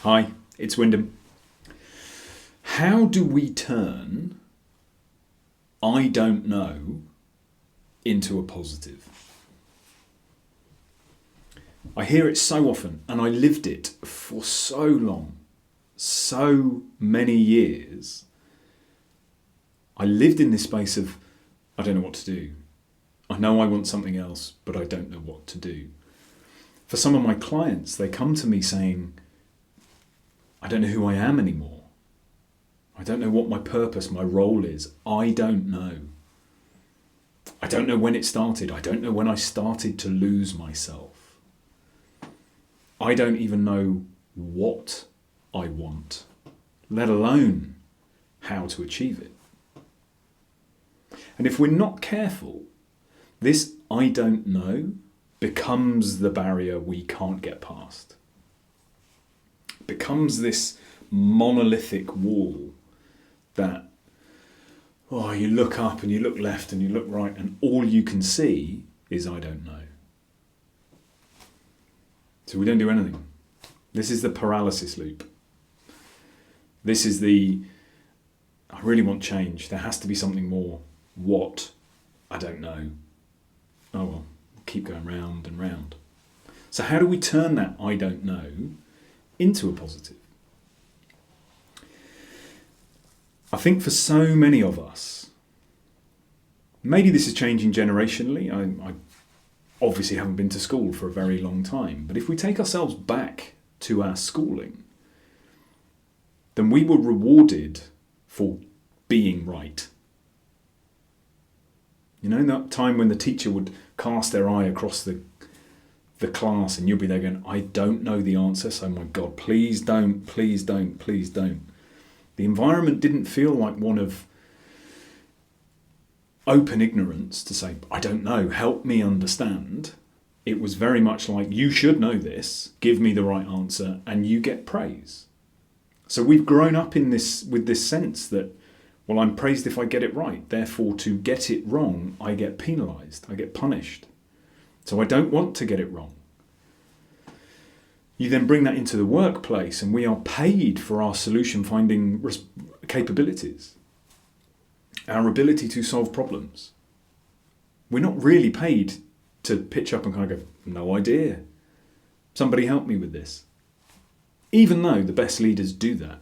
Hi, it's Wyndham. How do we turn I don't know into a positive? I hear it so often, and I lived it for so long, so many years. I lived in this space of, I don't know what to do. I know I want something else, but I don't know what to do. For some of my clients, they come to me saying, I don't know who I am anymore. I don't know what my purpose, my role is. I don't know. I don't know when it started. I don't know when I started to lose myself. I don't even know what I want, let alone how to achieve it. And if we're not careful, this I don't know becomes the barrier we can't get past. It becomes this monolithic wall that, you look up and you look left and you look right and all you can see is I don't know. So we don't do anything. This is the paralysis loop. This is I really want change. There has to be something more. What? I don't know. Oh well, keep going round and round. So how do we turn that I don't know into a positive? I think for so many of us, maybe this is changing generationally. I obviously haven't been to school for a very long time, but if we take ourselves back to our schooling, then we were rewarded for being right. You know, in that time when the teacher would cast their eye across the class and you'll be there going, I don't know the answer, so my God, please don't, please don't, please don't. The environment didn't feel like one of open ignorance to say, I don't know, help me understand. It was very much like, you should know this, give me the right answer, and you get praise. So we've grown up with this sense that, well, I'm praised if I get it right. Therefore, to get it wrong, I get penalised, I get punished. So I don't want to get it wrong. You then bring that into the workplace and we are paid for our solution finding capabilities, our ability to solve problems. We're not really paid to pitch up and kind of go, no idea. Somebody help me with this. Even though the best leaders do that.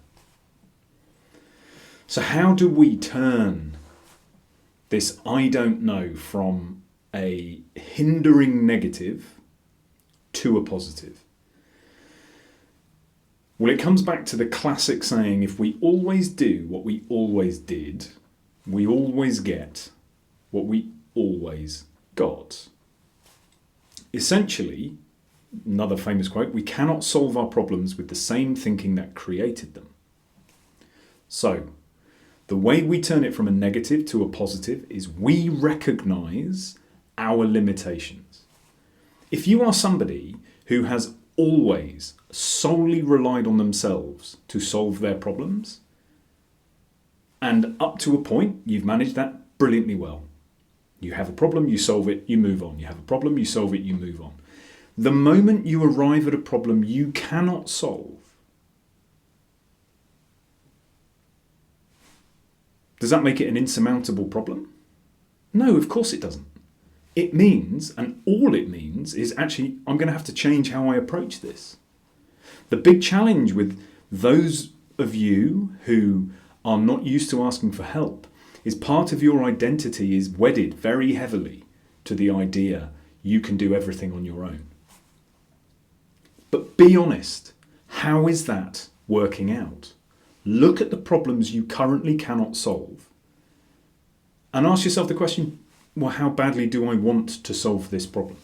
So how do we turn this I don't know from a hindering negative to a positive? Well, it comes back to the classic saying, if we always do what we always did, we always get what we always got. Essentially, another famous quote, we cannot solve our problems with the same thinking that created them. So, the way we turn it from a negative to a positive is we recognise our limitations. If you are somebody who has always solely relied on themselves to solve their problems, and up to a point you've managed that brilliantly well. You have a problem, you solve it, you move on. You have a problem, you solve it, you move on. The moment you arrive at a problem you cannot solve, does that make it an insurmountable problem? No, of course it doesn't. It means, and all it means, is actually I'm going to have to change how I approach this. The big challenge with those of you who are not used to asking for help is part of your identity is wedded very heavily to the idea you can do everything on your own. But be honest, how is that working out? Look at the problems you currently cannot solve and ask yourself the question, well, how badly do I want to solve this problem?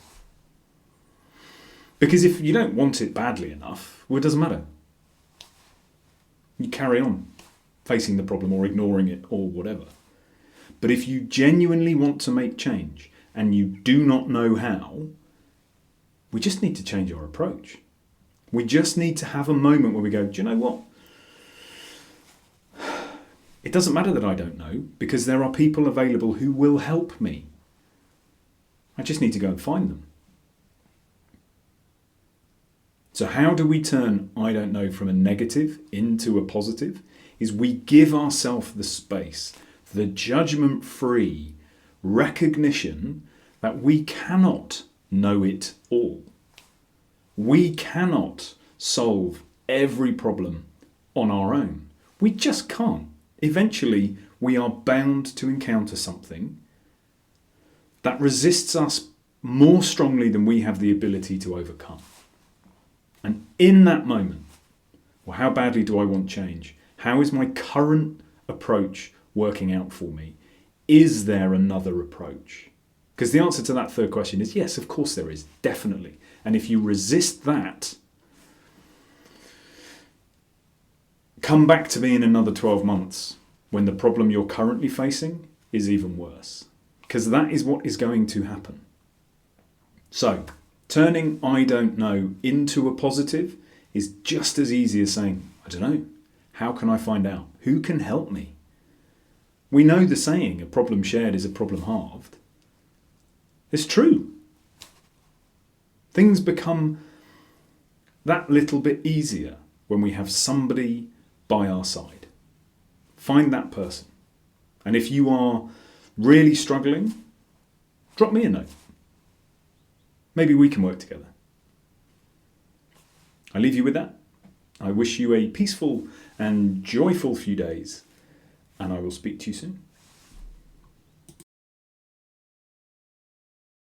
Because if you don't want it badly enough, well, it doesn't matter. You carry on facing the problem or ignoring it or whatever. But if you genuinely want to make change and you do not know how, we just need to change our approach. We just need to have a moment where we go, do you know what? It doesn't matter that I don't know, because there are people available who will help me. I just need to go and find them. So how do we turn I don't know from a negative into a positive? Is we give ourselves the space for the judgment-free recognition that we cannot know it all. We cannot solve every problem on our own. We just can't. Eventually, we are bound to encounter something that resists us more strongly than we have the ability to overcome. And in that moment, well, how badly do I want change? How is my current approach working out for me? Is there another approach? Because the answer to that third question is yes, of course there is, definitely. And if you resist that, come back to me in another 12 months when the problem you're currently facing is even worse. Because that is what is going to happen. So, turning I don't know into a positive is just as easy as saying, I don't know, how can I find out? Who can help me? We know the saying, a problem shared is a problem halved. It's true. Things become that little bit easier when we have somebody by our side. Find that person. And if you are really struggling, drop me a note. Maybe we can work together. I leave you with that. I wish you a peaceful and joyful few days, and I will speak to you soon.